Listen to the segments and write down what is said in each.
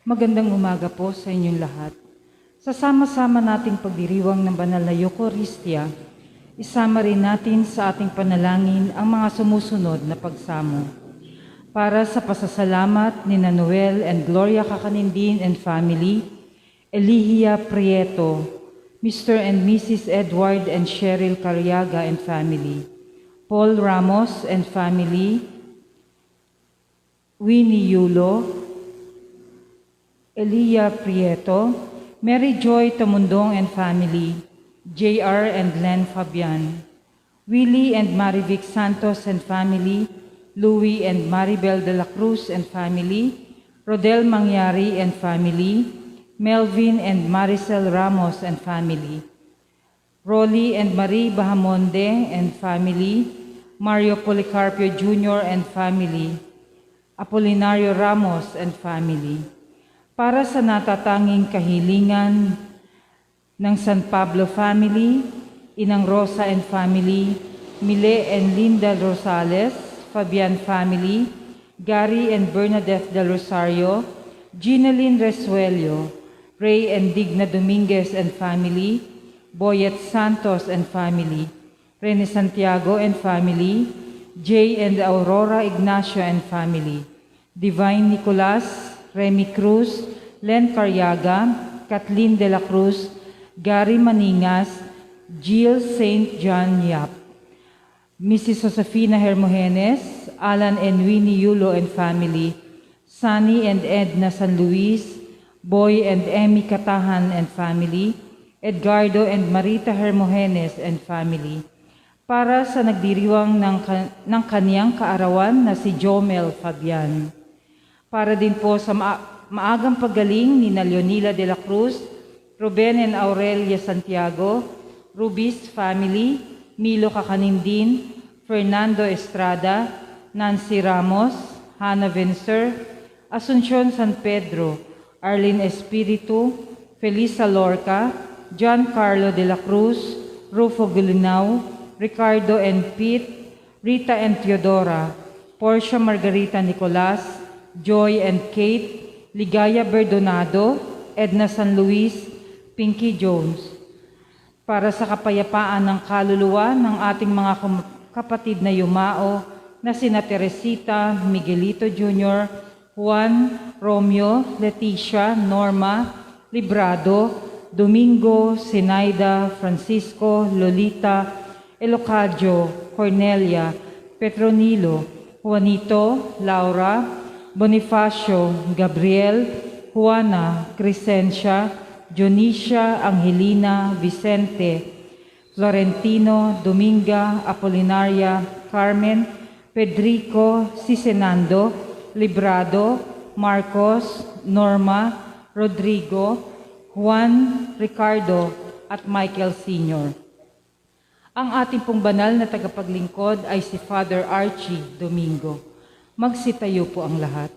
Magandang umaga po sa inyong lahat. Sa sama-sama nating pagdiriwang ng banal na Eucharistia, isama rin natin sa ating panalangin ang mga sumusunod na pagsamo. Para sa pasasalamat ni Noel and Gloria Kakanindin and family, Elihia Prieto, Mr. and Mrs. Edward and Cheryl Cariaga and family, Paul Ramos and family, Winnie Yulo, Elia Prieto, Mary Joy Tamundong and family, J.R. and Len Fabian, Willie and Marivic Santos and family, Louie and Maribel de la Cruz and family, Rodel Mangyari and family, Melvin and Maricel Ramos and family, Rolly and Marie Bahamonde and family, Mario Policarpio Jr. and family, Apolinario Ramos and family. Para sa natatanging kahilingan ng San Pablo family, Inang Rosa and family, Mile and Linda Rosales, Fabian family, Gary and Bernadette del Rosario, Ginaline Resuello, Ray and Digna Dominguez and family, Boyet Santos and family, Rene Santiago and family, Jay and Aurora Ignacio and family, Divine Nicolas, Remy Cruz, Len Cariaga, Kathleen de la Cruz, Gary Maningas, Jill St. John Yap, Mrs. Josefina Hermogenes, Alan and Winnie Yulo and family, Sunny and Edna San Luis, Boy and Emmy Katahan and family, Edgardo and Marita Hermogenes and family. Para sa nagdiriwang ng kaniyang kaarawan na si Jomel Fabian. Para din po sa maagang paggaling ni Leonila de la Cruz, Ruben and Aurelia Santiago, Rubis family, Milo Kakanindin, Fernando Estrada, Nancy Ramos, Hannah Vencer, Asuncion San Pedro, Arlene Espiritu, Felisa Lorca, John Carlo de la Cruz, Rufo Gulinao, Ricardo and Pete, Rita and Teodora, Portia Margarita Nicolas, Joy and Kate, Ligaya Berdonado, Edna San Luis, Pinky Jones. Para sa kapayapaan ng kaluluwa ng ating mga kapatid na yumao na sina Teresita, Miguelito Jr., Juan, Romeo, Leticia, Norma, Librado, Domingo, Sinaida, Francisco, Lolita, Elocadio, Cornelia, Petronilo, Juanito, Laura, Bonifacio, Gabriel, Juana, Crescencia, Dionisia, Angelina, Vicente, Florentino, Dominga, Apolinaria, Carmen, Pedrico, Cisenando, Librado, Marcos, Norma, Rodrigo, Juan, Ricardo, at Michael Sr. Ang ating pong banal na tagapaglingkod ay si Father Archie Domingo. Magsitayo po ang lahat.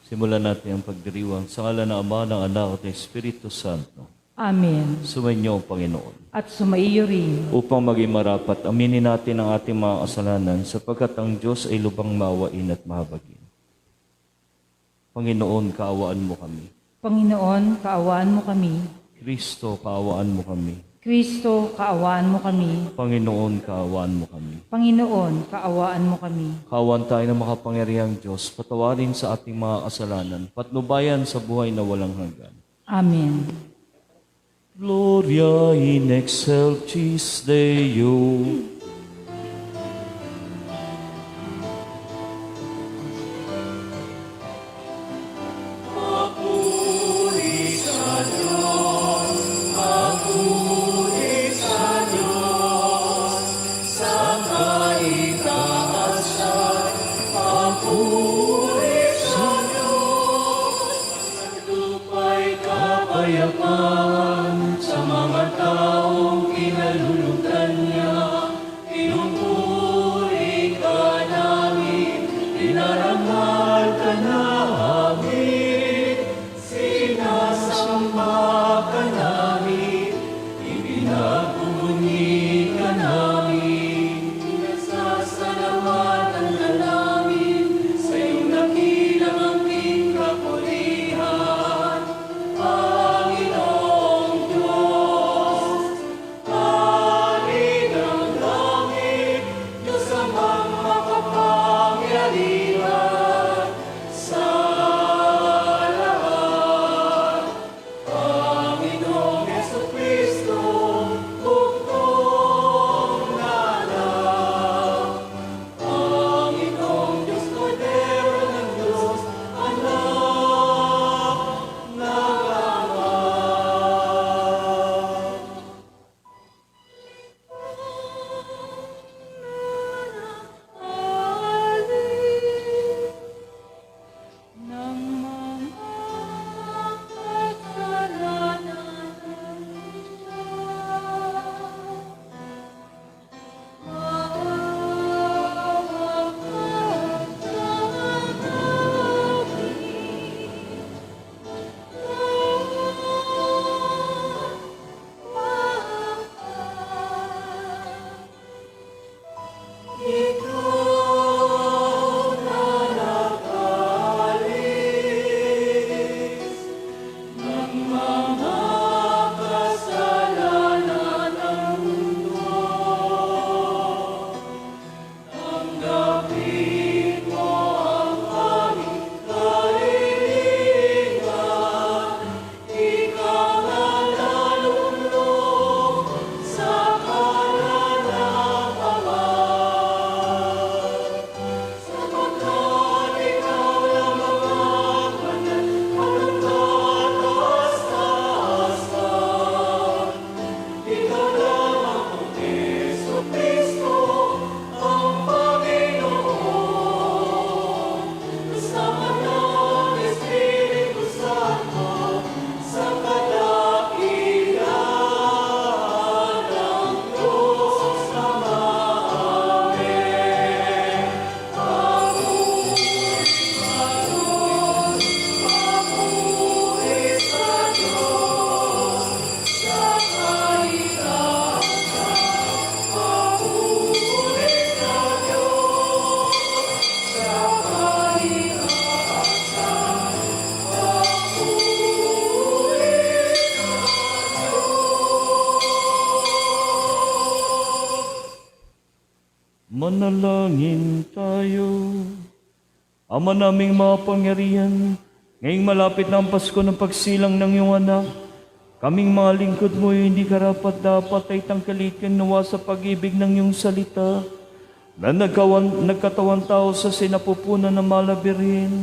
Simulan natin ang pagdiriwang sa ngalan ng Ama, ng Anak at ng Espiritu Santo. Amen. Sumainyo ang Panginoon. At sumaiyo rin. Upang maging marapat, aminin natin ang ating mga kasalanan sapagkat ang Diyos ay lubang maawain at mahabagin. Panginoon, kaawaan mo kami. Panginoon, kaawaan mo kami. Kristo, kaawaan mo kami. Kristo, kaawaan mo kami. Panginoon, kaawaan mo kami. Panginoon, kaawaan mo kami. Kaawaan tayo ng makapangyarihang Diyos, patawarin sa ating mga kasalanan, patnubayan sa buhay na walang hanggan. Amen. Gloria in excelsis Deo, man sa mga taong kinalulutan niya. Pinupuri ka namin, inarangal ka namin, sinasamba ka namin, ibinagmumuni ka namin. Pinasasalamatan ka namin sa iyong dakilang angking kapulihan. Panginoong Diyos, Hari ng langit, Diyos amang makapangyarihan sa lahat. Panginoong Jesucristo, bugtong na anak. Panginoong Diyos, Kordero ng Diyos, anak ng Ama. Ng mga kasalanan Ikaw na nakalis ng mga kasalanan ng mundo. Tanggapin mo ang aming kahilingan. Ikaw na nalulong sa kanan ng Ama. Sapagkat ikaw lamang ang banal at nagtataas-taasan. Ikaw lamang ang Jesucristo, ang Panginoon. Kasama ng Espiritu Santo, sa kadakilaan ng Diyos Ama. Amen. Papuri sa Diyos, sa kaitaasan. Papuri sa Diyos, sa kaitaasan. Papuri sa Manalangin tayo. Ama naming mapangyarihan, ngayong malapit na ang Pasko ng pagsilang ng iyong anak, kaming mga lingkod mo hindi karapat-dapat ay tangkilikin nawa sa pag-ibig ng iyong salita na nagkatawan tao sa sinapupunan ng Malabirhin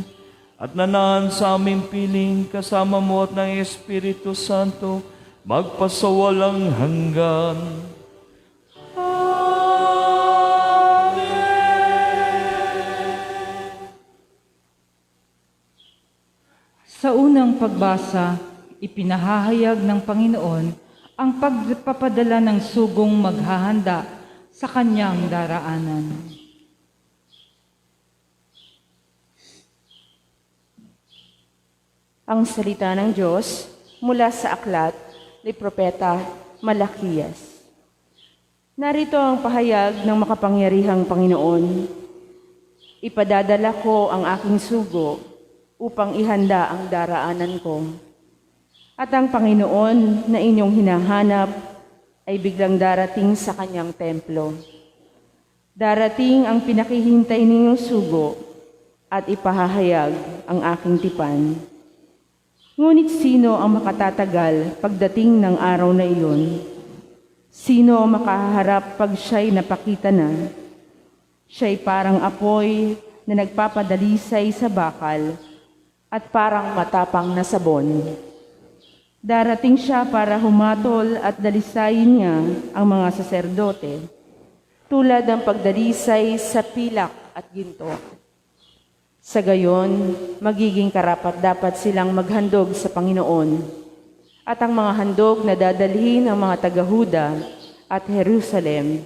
at nanaan sa aming piling kasama mo at ng Espiritu Santo magpasawalang hanggan. Sa unang pagbasa, ipinahahayag ng Panginoon ang pagpapadala ng sugong maghahanda sa kanyang daraanan. Ang salita ng Diyos mula sa aklat ni Propeta Malakiyas. Narito ang pahayag ng makapangyarihang Panginoon. Ipadadala ko ang aking sugo upang ihanda ang daraanan ko. At ang Panginoon na inyong hinahanap ay biglang darating sa kanyang templo. Darating ang pinakihintay ninyong sugo at ipahahayag ang aking tipan. Ngunit sino ang makatatagal pagdating ng araw na iyon? Sino ang makaharap pag siya'y napakita na? Siya'y parang apoy na nagpapadalisay sa bakal at parang matapang na sabon. Darating siya para humatol at dalisayin niya ang mga saserdote, tulad ng pagdalisay sa pilak at ginto. Sa gayon, magiging karapat-dapat silang maghandog sa Panginoon at ang mga handog na dadalhin ng mga taga-Huda at Jerusalem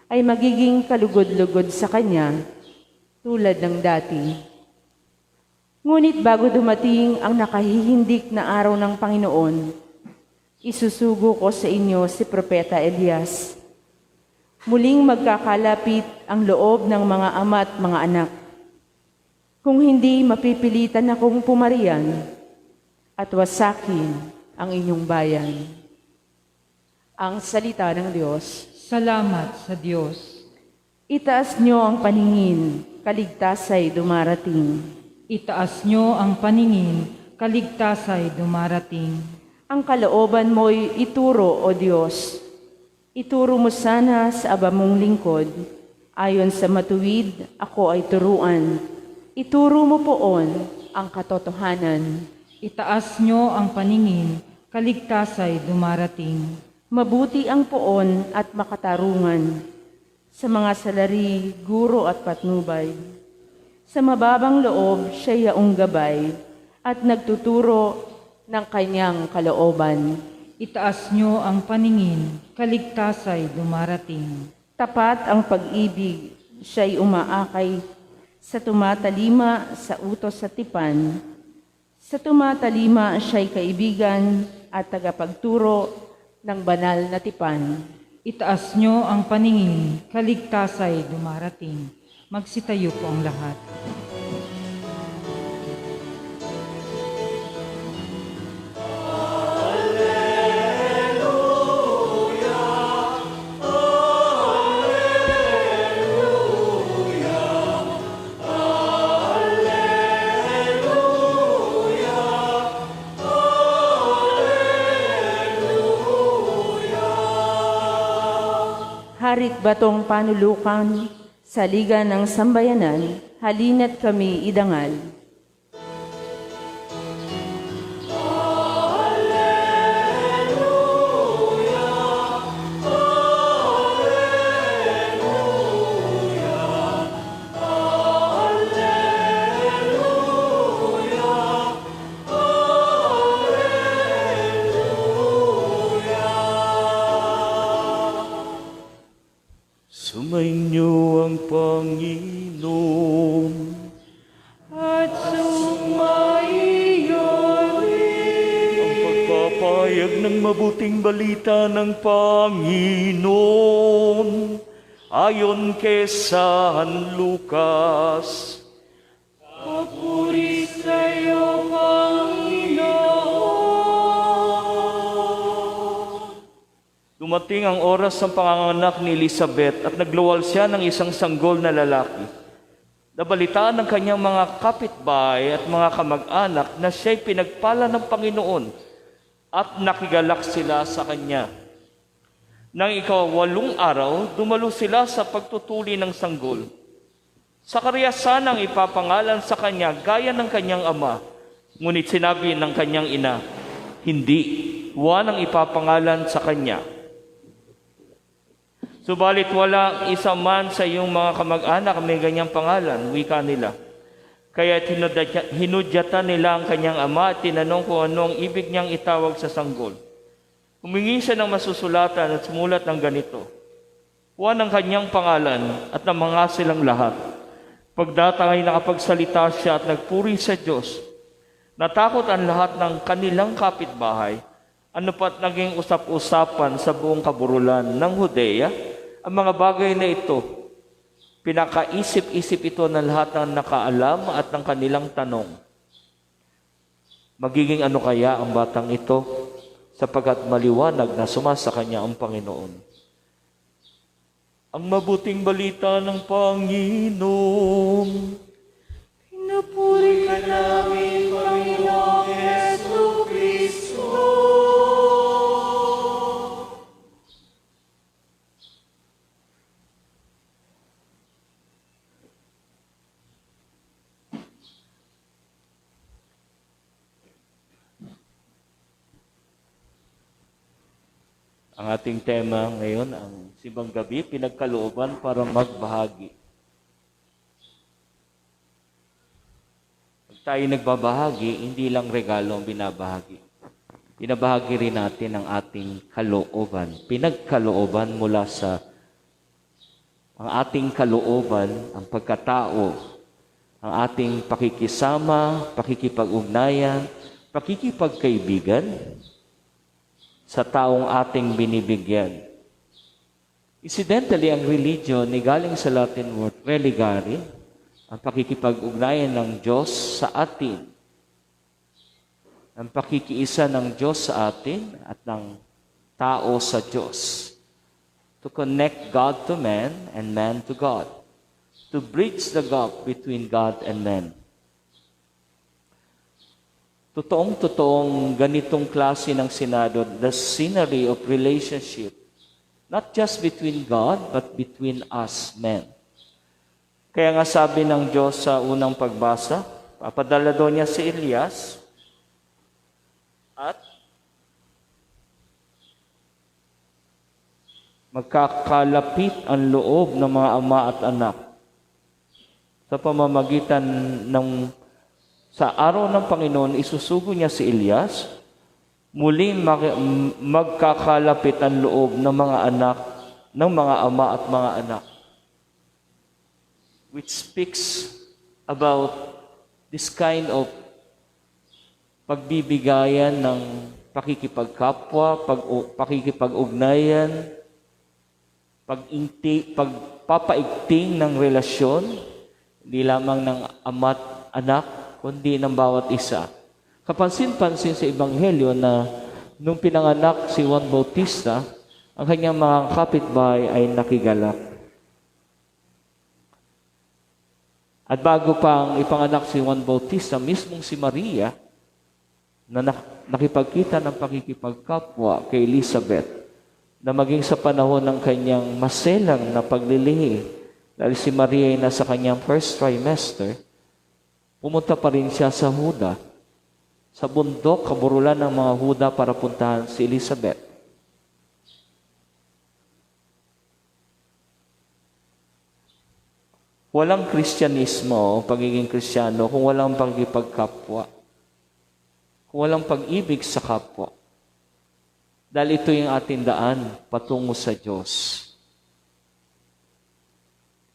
ay magiging kalugod-lugod sa Kanya tulad ng dati. Ngunit bago dumating ang nakahihindik na araw ng Panginoon, isusugo ko sa inyo si Propeta Elias. Muling magkakalapit ang loob ng mga ama at mga anak. Kung hindi, mapipilitan akong pumarian at wasakin ang inyong bayan. Ang salita ng Diyos. Salamat sa Diyos. Itaas niyo ang paningin, kaligtasay dumarating. Itaas nyo ang paningin, kaligtasay dumarating. Ang kalooban mo'y ituro, O Diyos. Ituro mo sana sa aba mong lingkod. Ayon sa matuwid, ako ay turuan. Ituro mo poon ang katotohanan. Itaas nyo ang paningin, kaligtasay dumarating. Mabuti ang poon at makatarungan. Sa mga salari, guro at patnubay. Sa mababang loob, siya yaong gabay at nagtuturo ng kanyang kalooban. Itaas nyo ang paningin, kaligtasay dumarating. Tapat ang pag-ibig, siya'y umaakay sa tumatalima sa utos sa tipan. Sa tumatalima siya'y kaibigan at tagapagturo ng banal na tipan. Itaas nyo ang paningin, kaligtasay dumarating. Magsitayo po ang lahat. Harit batong panulukan, sa liga ng sambayanan, halina't kami idangal. Sumainyo ang Panginoon. At sumaiyo Ang pagpapayag ng mabuting balita ng Panginoon ayon kay San Lucas. Papuri sa'yo, Panginoon. Dumating ang oras ng panganganak ni Elizabeth at nagluwal siya ng isang sanggol na lalaki. Nabalitaan ng kanyang mga kapitbahay at mga kamag-anak na siya'y pinagpala ng Panginoon at nakigalak sila sa kanya. Nang ika-8 araw, dumalo sila sa pagtutuli ng sanggol. Sakarias ang ipapangalan sa kanya gaya ng kanyang ama, ngunit sinabi ng kanyang ina, hindi, Juan ang ipapangalan sa kanya. Subalit walang isa man sa iyong mga kamag-anak may ganyang pangalan, wika nila. Kaya hinudyatan nila ang kanyang ama at tinanong kung ano ang ibig niyang itawag sa sanggol. Humingi siya ng masusulatan at sumulat ng ganito, Juan ang kanyang pangalan at ng mga silang lahat. Pagdatang ay nakapagsalita siya at nagpuri sa Diyos. Natakot ang lahat ng kanilang kapitbahay. Ano pat naging usap-usapan sa buong kaburulan ng Judea? Ang mga bagay na ito, pinakaisip-isip ito ng lahat ng nakaalam at ng kanilang tanong. Magiging ano kaya ang batang ito sapagkat maliwanag na sumasa kanya ang Panginoon. Ang mabuting balita ng Panginoon. Pinupuri ka namin, Panginoong Yesu Kristo. Ang ating tema ngayon, ang Simbang Gabi, pinagkalooban para magbahagi. Pag tayo nagbabahagi, hindi lang regalo ang binabahagi. Pinabahagi rin natin ang ating kalooban, pinagkalooban mula sa ang ating kalooban, ang pagkatao, ang ating pakikisama, pakikipag-ugnayan, pakikipagkaibigan sa taong ating binibigyan. Incidentally, ang religion ni galing sa Latin word religare, ang pakikipag-ugnayan ng Diyos sa atin, ang pakikiisa ng Diyos sa atin at ng tao sa Diyos. To connect God to man and man to God. To bridge the gap between God and man. Totoong-totoong ganitong klase ng Sinado, the scenery of relationship, not just between God, but between us, men. Kaya nga sabi ng Diyos sa unang pagbasa, papadala daw niya si Elias at magkakalapit ang loob ng mga ama at anak sa pamamagitan ng sa araw ng Panginoon, isusugo niya si Elias, muling magkakalapit ang loob ng mga anak, ng mga ama at mga anak. Which speaks about this kind of pagbibigayan ng pakikipagkapwa, pakikipag-ugnayan, pagpapaigting ng relasyon, hindi lamang ng ama't anak, kundi ng bawat isa. Kapansin-pansin sa Ebanghelyo na nung pinanganak si Juan Bautista, ang kanyang mga kapitbahay ay nakigalak. At bago pang ipanganak si Juan Bautista, mismong si Maria, na nakipagkita ng pakikipagkapwa kay Elizabeth, na maging sa panahon ng kanyang maselang na paglilihi, dahil si Maria ay nasa kanyang first trimester, pumunta pa rin siya sa Huda, sa bundok, kaburulan ng mga Huda para puntahan si Elizabeth. Walang Kristyanismo o pagiging Kristiyano kung walang pagkipagkapwa, kung walang pag-ibig sa kapwa. Dahil ito yung ating daan patungo sa Diyos.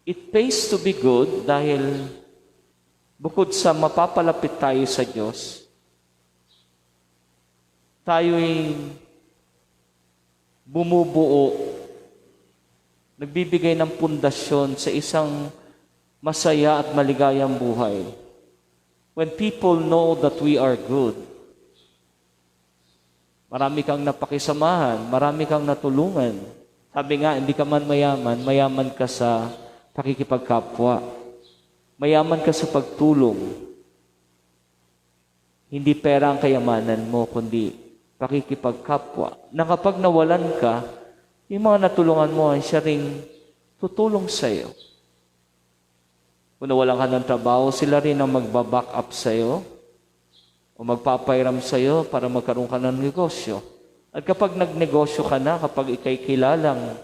It pays to be good dahil bukod sa mapapalapit tayo sa Diyos, tayo'y bumubuo, nagbibigay ng pundasyon sa isang masaya at maligayang buhay. When people know that we are good, marami kang napakisamahan, marami kang natulungan. Sabi nga, hindi ka man mayaman, mayaman ka sa pakikipagkapwa. Mayaman ka sa pagtulong. Hindi pera ang kayamanan mo, kundi pakikipagkapwa. Na kapag nawalan ka, yung mga natulungan mo ay siya ring tutulong sa iyo. Kung nawalan ka ng trabaho, sila rin ang magbaback up sa iyo o magpapairam sa iyo para magkaroon ka ng negosyo. At kapag nagnegosyo ka na, kapag ikay kilalang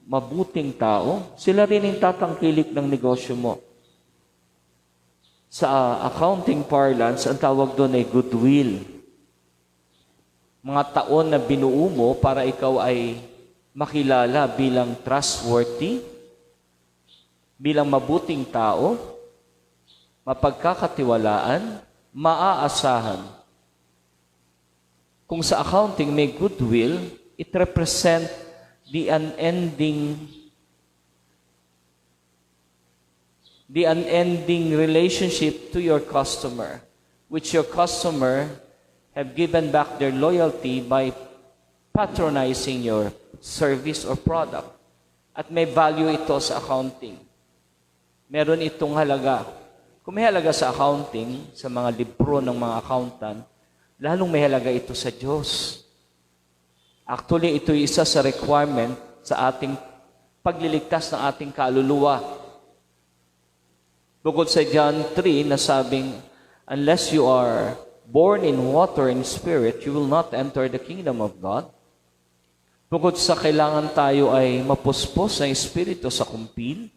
mabuting tao, sila rin ang tatangkilik ng negosyo mo. Sa accounting parlance, ang tawag doon ay goodwill. Mga taon na binuo mo para ikaw ay makilala bilang trustworthy, bilang mabuting tao, mapagkakatiwalaan, maaasahan. Kung sa accounting may goodwill, it represents the unending relationship to your customer, which your customer have given back their loyalty by patronizing your service or product. At may value ito sa accounting. Meron itong halaga. Kung may halaga sa accounting, sa mga libro ng mga accountant, lalong may halaga ito sa Diyos. Actually, ito yung isa sa requirement sa ating pagliligtas ng ating kaluluwa. Bukod sa John 3 na sabing, unless you are born in water and spirit, you will not enter the kingdom of God. Bukod sa kailangan tayo ay mapuspos ng espiritu sa kumpil,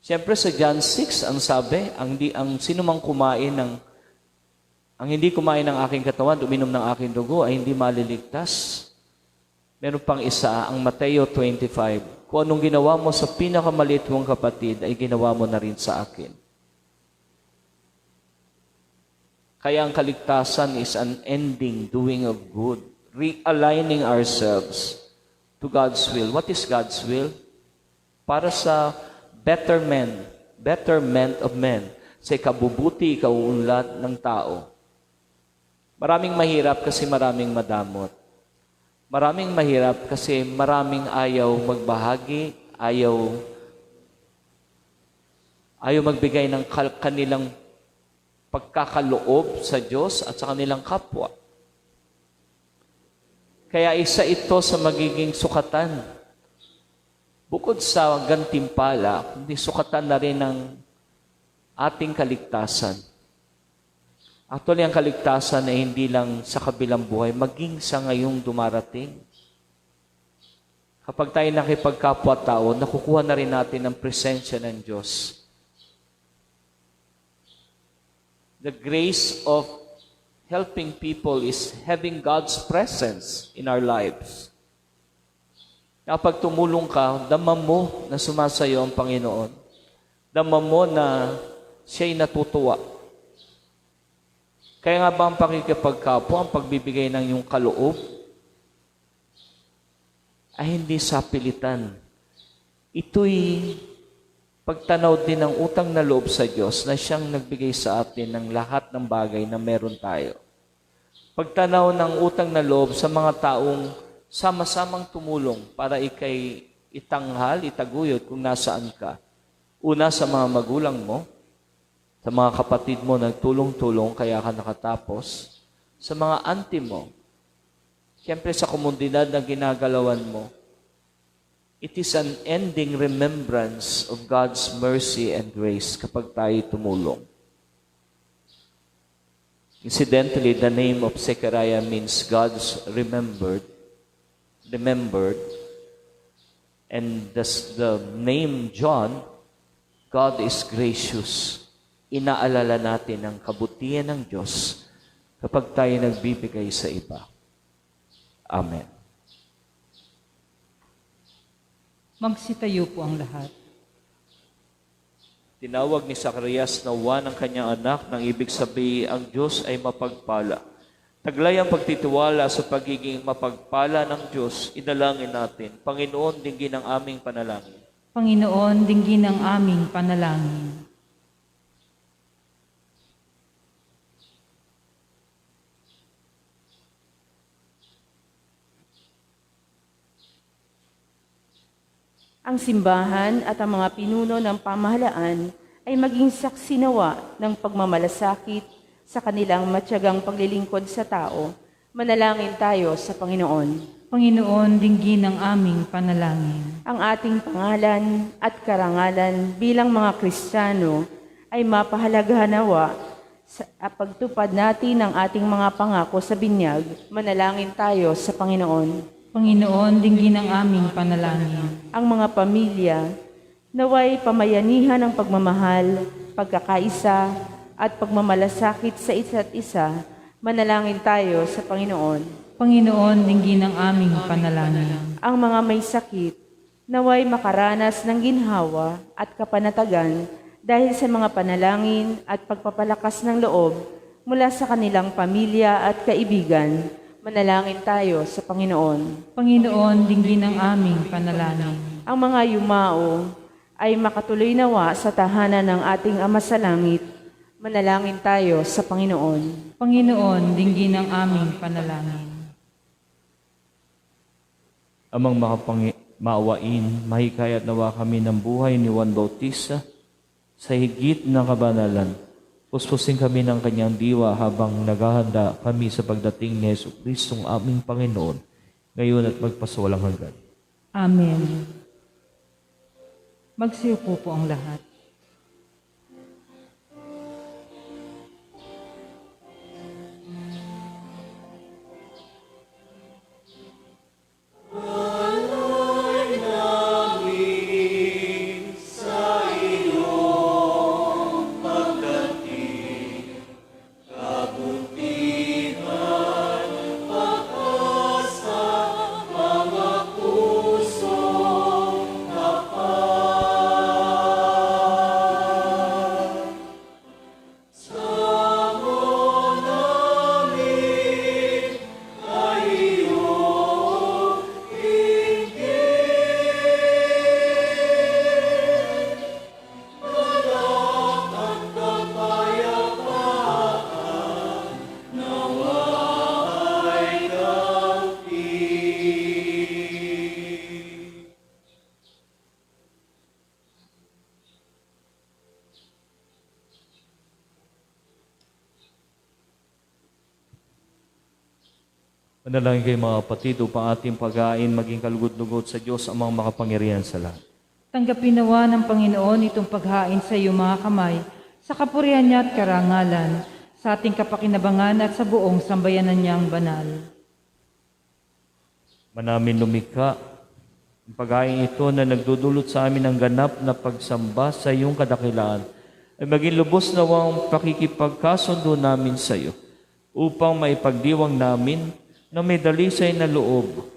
siyempre sa John 6, ang sabi, ang sinumang kumain ng Ang hindi kumain ng aking katawan, uminom ng aking dugo, ay hindi maliligtas. Meron pang isa, ang Mateo 25. Kung anong ginawa mo sa pinakamaliit mong kapatid, ay ginawa mo na rin sa akin. Kaya ang kaligtasan is an ending, doing of good, realigning ourselves to God's will. What is God's will? Para sa betterment of men, sa ikabubuti, ikauunlad ng tao. Maraming mahirap kasi maraming madamot. Maraming mahirap kasi maraming ayaw magbahagi, ayaw magbigay ng kanilang pagkakaloob sa Diyos at sa kanilang kapwa. Kaya isa ito sa magiging sukatan. Bukod sa gantimpala, kundi sukatan na rin ng ating kaligtasan. Actually, ang kaligtasan ay hindi lang sa kabilang buhay, maging sa ngayong dumarating. Kapag tayo nakipagkapwa-tao, nakukuha na rin natin ang presensya ng Diyos. The grace of helping people is having God's presence in our lives. Kapag tumulong ka, damam mo na sumasayo ang Panginoon. Damam mo na siya'y natutuwa. Kaya nga ba ang pakikipagkapwa, ang pagbibigay ng iyong kaloob, ay hindi sapilitan. Ito'y pagtanaw din ng utang na loob sa Diyos na siyang nagbigay sa atin ng lahat ng bagay na meron tayo. Pagtanaw ng utang na loob sa mga taong sama-samang tumulong para ikay itanghal, itaguyod kung nasaan ka. Una sa mga magulang mo, sa mga kapatid mo nagtulong-tulong kaya ka nakatapos, sa mga auntie mo, siyempre sa komunidad na ginagalawan mo. It is an ending remembrance of God's mercy and grace kapag tayo tumulong. Incidentally, the name of Zechariah means God's remembered, and the name John, God is gracious. Inaalala natin ang kabutihan ng Diyos kapag tayo nagbibigay sa iba. Amen. Magsitayo po ang lahat. Tinawag ni Zacarias na Juan ang kanyang anak nang ibig sabihin ang Diyos ay mapagpala. Taglay ang pagtitiwala sa pagiging mapagpala ng Diyos, idalangin natin. Panginoon, dinggin ang aming panalangin. Panginoon, dinggin ang aming panalangin. Ang simbahan at ang mga pinuno ng pamahalaan ay maging saksi nawa ng pagmamalasakit sa kanilang matyagang paglilingkod sa tao. Manalangin tayo sa Panginoon. Panginoon, dinggin ang aming panalangin. Ang ating pangalan at karangalan bilang mga Kristiyano ay mapahalagahan nawa sa pagtupad natin ng ating mga pangako sa binyag. Manalangin tayo sa Panginoon. Panginoon, dinggin ang aming panalangin. Ang mga pamilya, naway pamayanihan ng pagmamahal, pagkakaisa, at pagmamalasakit sa isa't isa. Manalangin tayo sa Panginoon. Panginoon, dinggin ang aming panalangin. Ang mga may sakit, naway makaranas ng ginhawa at kapanatagan dahil sa mga panalangin at pagpapalakas ng loob mula sa kanilang pamilya at kaibigan. Manalangin tayo sa Panginoon. Panginoon, dinggin ang aming panalangin. Ang mga yumao ay makatuloy nawa sa tahanan ng ating Ama sa Langit. Manalangin tayo sa Panginoon. Panginoon, dinggin ang aming panalangin. Amang maawain, mahikayat nawa kami ng buhay ni Juan Bautista sa higit na kabanalan. Puspusin kami ng kanyang diwa habang naghahanda kami sa pagdating ni Jesucristong aming Panginoon, ngayon at magpasawalang hanggan. Amen. Magsiupo po ang lahat. Manalangin kayo mga kapatid upang ating paghain maging kalugod-lugod sa Diyos ang mga makapangyarihan sa lahat. Tanggapin nawa ng Panginoon itong paghain sa iyong mga kamay, sa kapurihan niya at karangalan, sa ating kapakinabangan at sa buong sambayanan niyang banal. Manamin lumikha, ang paghain ito na nagdudulot sa amin ng ganap na pagsamba sa iyong kadakilaan, ay maging lubos nawang pakikipagkasundo namin sa iyo, upang maipagdiwang namin na may dalisay na loob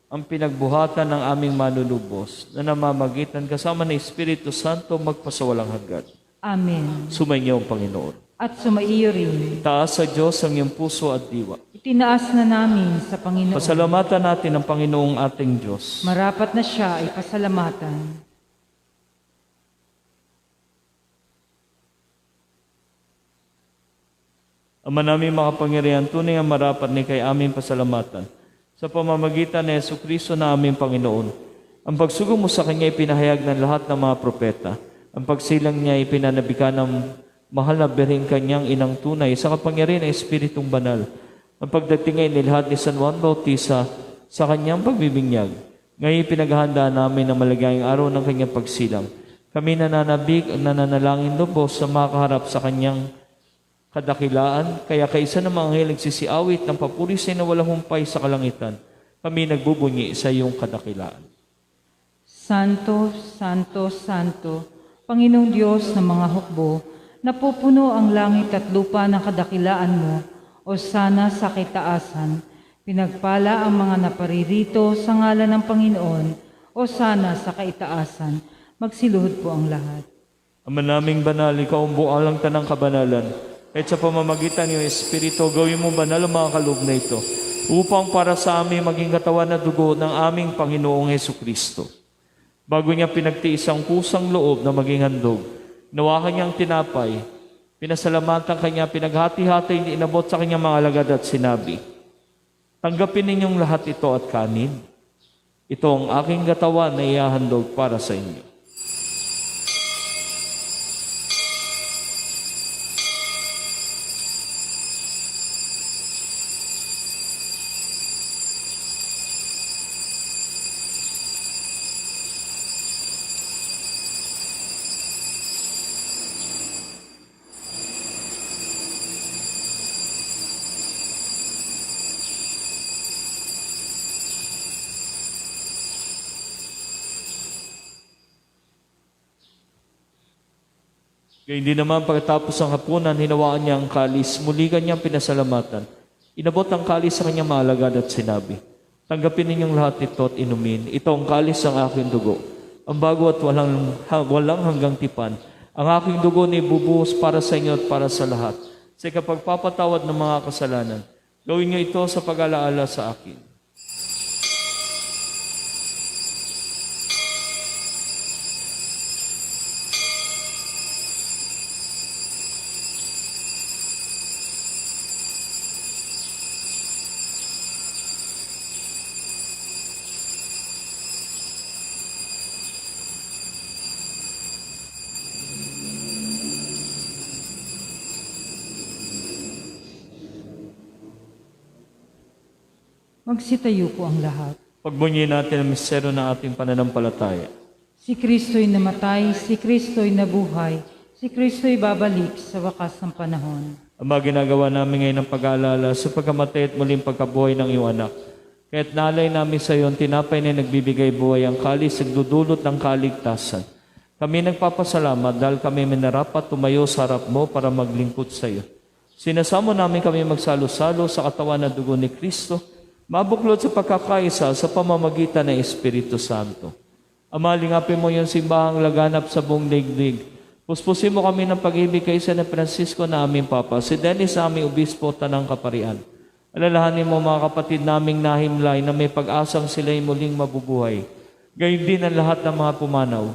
ang pinagbuhatan ng aming manunubos na namamagitan kasama ng Espiritu Santo magpasawalang hanggan. Amen. Sumainyo ang Panginoon. At sumaiyo rin. Taas sa Diyos ang iyong puso at diwa. Itinaas na namin sa Panginoon. Pasalamatan natin ang Panginoong ating Diyos. Marapat na siya ay pasalamatan. Ama namin makapangyarihan, tunay ang marapat ni kay aming pasalamatan. Sa pamamagitan ni Jesucristo na aming Panginoon, ang pagsugo mo sa Kanya ipinahayag ng lahat ng mga propeta. Ang pagsilang niya ipinanabikan ng mahal na Birheng Kanyang inang tunay sa kapangyarihan ng Espiritong Banal. Ang pagdating ay nilahad ni San Juan Bautista sa Kanyang pagbibinyag. Ngayon pinaghahandaan namin ang maligayang araw ng Kanyang pagsilang. Kami nananabik ang nananalangin lubos sa makaharap sa Kanyang kadakilaan, kaya kaisa ng mga anghel nagsisiawit ng papurisay na walang humpay sa kalangitan, kami nagbubunyi sa iyong kadakilaan. Santo, Santo, Santo, Panginoong Diyos ng mga hukbo, napupuno ang langit at lupa ng kadakilaan mo, o sana sa kitaasan. Pinagpala ang mga naparirito sa ngalan ng Panginoon, o sana sa kaitaasan. Magsiluhod po ang lahat. Ama naming banal, ikaw ang bualang tanang kabanalan, at sa pamamagitan ng Espiritu, gawin mo banal ang mga kaloob na ito, upang para sa amin maging katawan na dugo ng aming Panginoong Hesukristo. Bago niya pinagtiis ang kusang loob na maging handog, nawa kanyang tinapay, pinasalamatan kanya, pinaghati-hati, inabot sa kanyang mga alagad at sinabi, tanggapin ninyong lahat ito at kanin. Ito ang aking katawan na ihahandog para sa inyo. Kaya hindi naman pagkatapos ng hapunan, hinawaan niya ang kalis, muli kanyang pinasalamatan. Inabot ang kalis sa kanyang mga alagad at sinabi, tanggapin ninyong lahat ito at inumin. Ito ang kalis ng aking dugo, ang bago at walang hanggang tipan. Ang aking dugo ni bubuhos para sa inyo at para sa lahat. Sa kapagpapatawad ng mga kasalanan, gawin niyo ito sa pag-alaala sa akin. Magsitayo po ang lahat. Pagbunyi natin ang misteryo ng ating pananampalataya. Si Kristo'y namatay, si Kristo'y nabuhay, si Kristo'y babalik sa wakas ng panahon. Ang mga ginagawa namin ngayon ng pag-aalala sa pagkamatay at muling pagkabuhay ng iyong anak. Kaya't naalay namin sa iyo ang tinapay na nagbibigay buhay, ang kalis nagdudulot ng kaligtasan. Kami nagpapasalamat dahil kami minarapat tumayo sa harap mo para maglingkod sa iyo. Sinasamo namin kami magsalo-salo sa katawan na dugo ni Kristo, mabuklod sa pagkakaisa sa pamamagitan ng Espiritu Santo. Ama, lingapin mo yung simbahang laganap sa buong daigdig. Puspusin mo kami ng pag-ibig kay San Francisco na aming Papa, si Dennis na aming Obispo Tanang Kaparian. Alalahanin mo mga kapatid naming nahimlay na may pag-asang sila'y muling mabubuhay. Gayon din ang lahat ng mga pumanaw.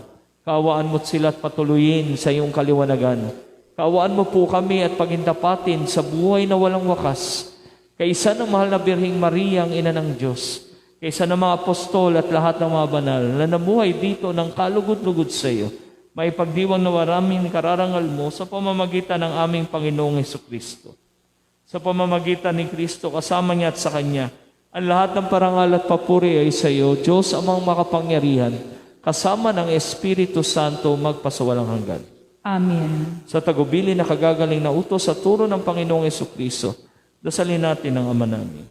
Kaawaan mo't sila at patuloyin sa iyong kaliwanagan. Kaawaan mo po kami at pagindapatin sa buhay na walang wakas. Kaisa ng mahal na Birheng Maria, ang ina ng Diyos, kaisa ng mga apostol at lahat ng mga banal na namuhay dito ng kalugod-lugod sa iyo, may pagdiwang na maraming kararangal mo sa pamamagitan ng aming Panginoong Hesukristo. Sa pamamagitan ni Kristo, kasama niya at sa Kanya, Ang lahat ng parangal at papuri ay sa iyo, Diyos amang makapangyarihan, kasama ng Espiritu Santo magpasawalang hanggan. Amen. Sa tagubili na kagagaling na utos sa turo ng Panginoong Yesukristo, dasalin natin ang Ama namin.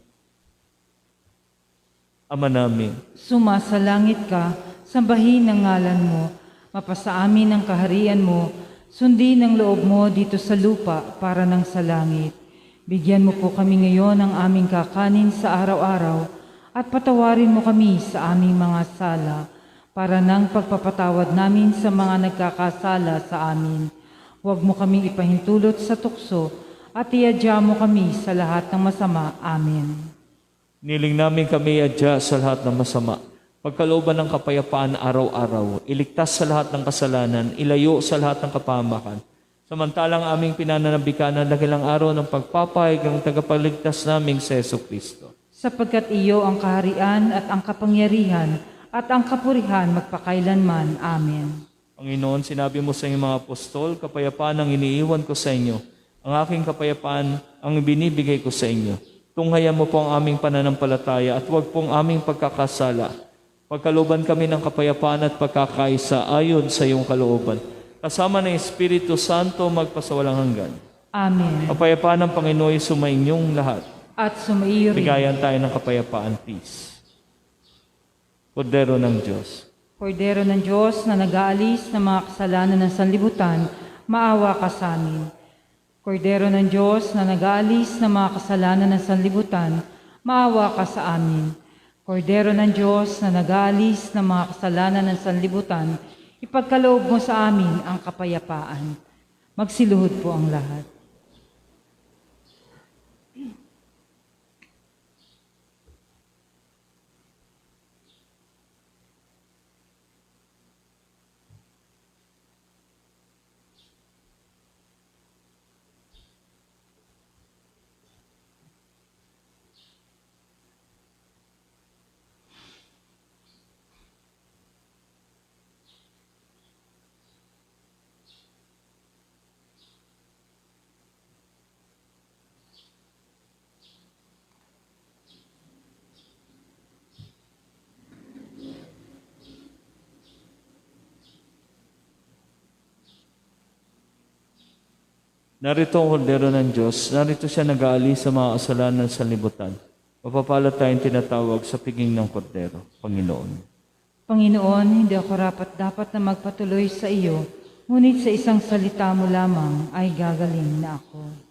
Ama namin, Sumasalangit ka, sambahin ang ngalan mo, mapasa amin ang kaharian mo, sundin ang loob mo dito sa lupa para nang sa langit. Bigyan mo po kami ngayon ng aming kakanin sa araw-araw at patawarin mo kami sa aming mga sala para nang pagpapatawad namin sa mga nagkakasala sa amin. Huwag mo kaming ipahintulot sa tukso at iadya mo kami sa lahat ng masama. Amen. niling namin kami adya sa lahat ng masama. Pagkalooban ng kapayapaan araw-araw, iligtas sa lahat ng kasalanan, ilayo sa lahat ng kapahamakan. Samantalang aming pinananabikan ang dakilang araw ng pagpapahayag ng tagapagligtas naming si Jesucristo. Sapagkat iyo ang kaharian at ang kapangyarihan at ang kapurihan magpakailanman. Amen. Panginoon, sinabi mo sa inyong mga apostol, kapayapaan ang iniiwan ko sa inyo. Ang aking kapayapaan ang binibigay ko sa inyo. Tunghayan mo po ang aming pananampalataya at huwag pong aming pagkakasala. Pagkalooban kami ng kapayapaan at pagkakaisa ayon sa iyong kalooban. Kasama ng Espiritu Santo magpasawalang hanggan. Amen. Kapayapaan ng Panginoon sumainyong lahat. At sumaiyo rin. Bigayan tayo ng kapayapaan, peace. Kordero ng Diyos. Kordero ng Diyos na nag-aalis ng mga kasalanan ng sanlibutan, maawa ka sa amin. Kordero ng Diyos na nag-aalis ng mga kasalanan ng sanlibutan, maawa ka sa amin. Kordero ng Diyos na nag-aalis ng mga kasalanan ng sanlibutan, ipagkaloob mo sa amin ang kapayapaan. Magsiluhod po ang lahat. Narito ang kordero ng Diyos, narito siya nag-aalis sa mga kasalanan sa libutan. Mapapalad tayong tinatawag sa piging ng kordero, Panginoon. Panginoon, hindi ako dapat na magpatuloy sa iyo, ngunit sa isang salita mo lamang ay gagaling na ako.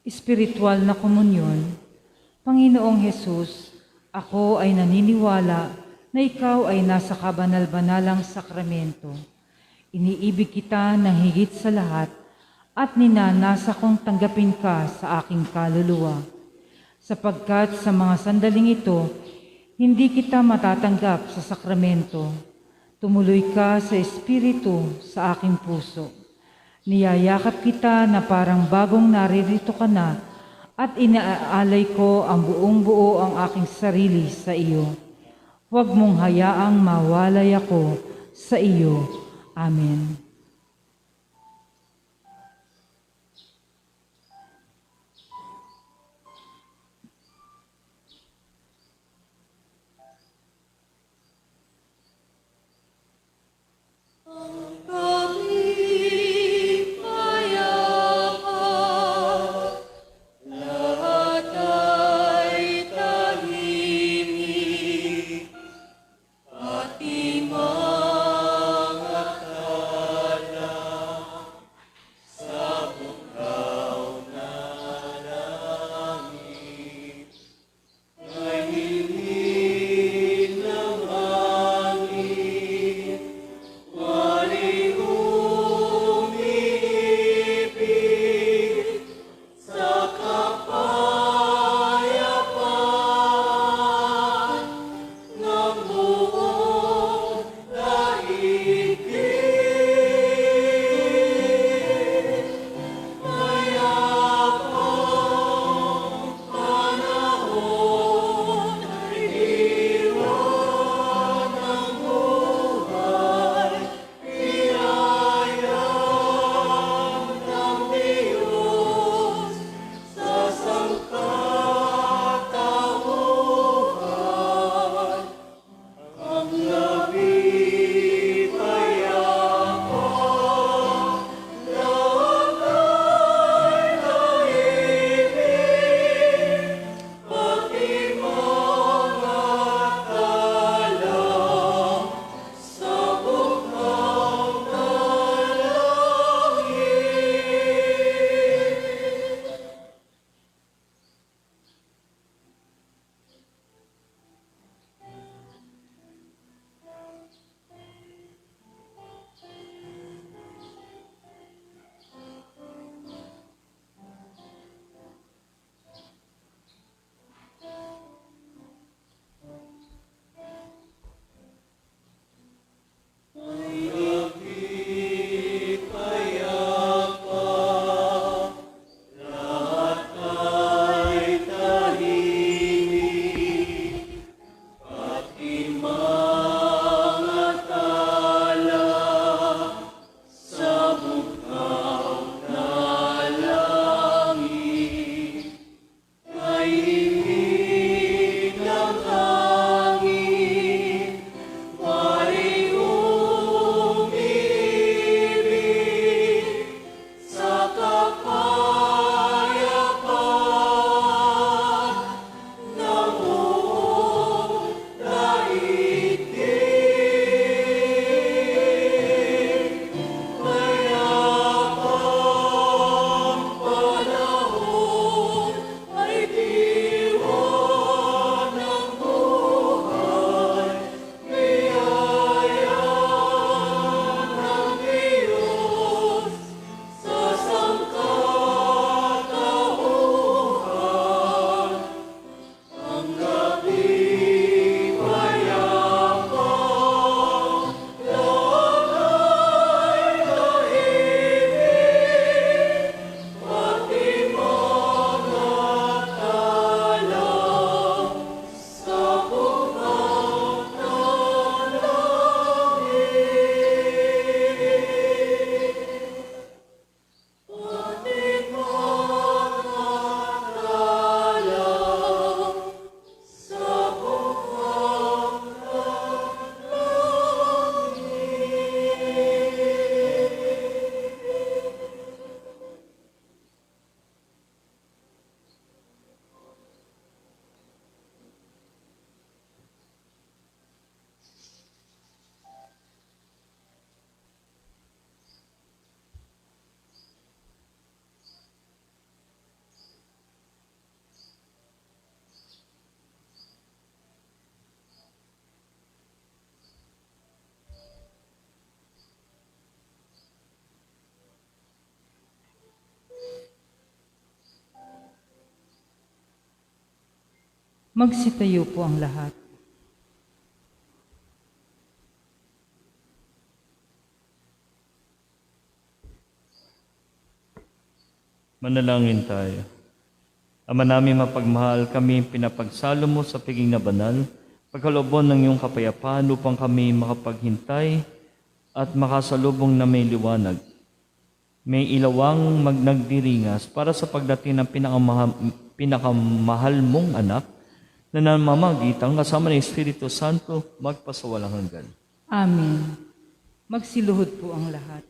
Espiritual na komunyon. Panginoong Hesus, ako ay naniniwala na ikaw ay nasa kabanal-banalang sakramento. Iniibig kita ng higit sa lahat at ninanasa kong tanggapin ka sa aking kaluluwa. Sapagkat sa mga sandaling ito, hindi kita matatanggap sa sakramento. Tumuloy ka sa Espiritu sa aking puso. Niyayakap kita na parang bagong naririto ka na at inaalay ko ang buong buo ang aking sarili sa iyo. Huwag mong hayaang mawalay ako sa iyo. Amen. Magsitayo po ang lahat. Manalangin tayo. Ama namin mapagmahal, kami pinapagsalo mo sa piging na banal, pagkalooban ng iyong kapayapaan upang kami makapaghintay at makasalubong na may liwanag. May ilawang nagdiringas para sa pagdating ng pinakamahal mong anak na namamagitan kasama ng Espiritu Santo magpasawalang hanggan. Amen. Magsiluhod po ang lahat.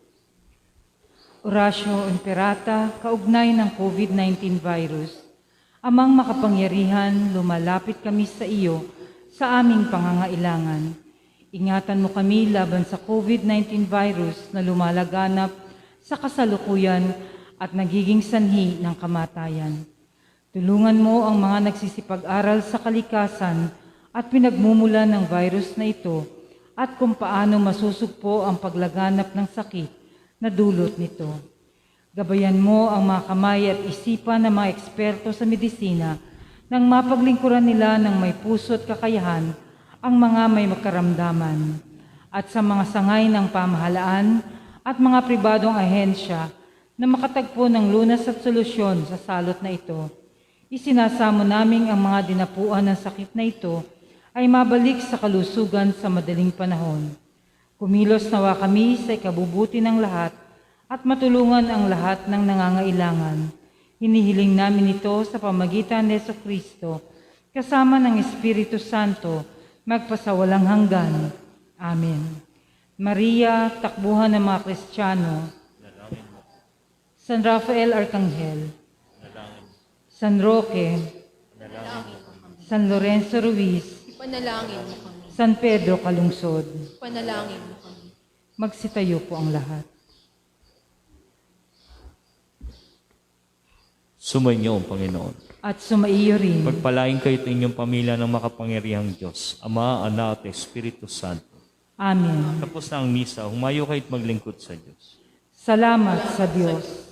Orasyo Imperata, kaugnay ng COVID-19 virus, Amang makapangyarihan, lumalapit kami sa iyo sa aming pangangailangan. Ingatan mo kami laban sa COVID-19 virus na lumalaganap sa kasalukuyan at nagiging sanhi ng kamatayan. Tulungan mo ang mga nagsisipag-aral sa kalikasan at pinagmumulan ng virus na ito at kung paano masusugpo ang paglaganap ng sakit na dulot nito. Gabayan mo ang mga kamay at isipan ng mga eksperto sa medisina nang mapaglingkuran nila ng may puso at kakayahan ang mga may makaramdaman. at sa mga sangay ng pamahalaan at mga pribadong ahensya na makatagpo ng lunas at solusyon sa salot na ito. Isinasamo namin ang mga dinapuan ng sakit na ito ay mabalik sa kalusugan sa madaling panahon. Kumilos nawa kami sa ikabubuti ng lahat at matulungan ang lahat ng nangangailangan. Hinihiling namin ito sa pamagitan ni Jesucristo, kasama ng Espiritu Santo, magpasawalang hanggan. Amen. Maria, takbuhan ng mga Kristiyano, San Rafael Arcangel, San Roque, San Lorenzo Ruiz, Ipanalangin mo kami. San Pedro Calungsod. Ipanalangin mo kami. Magsitayo po ang lahat. Sumainyo ang Panginoon. At sumaiyo rin. Pagpalain kayo at inyong pamilya ng makapangyarihang Diyos, Ama, Anak at Espiritu Santo. Amen. Tapos na ang misa, humayo kayo at maglingkod sa Diyos. Salamat sa Diyos.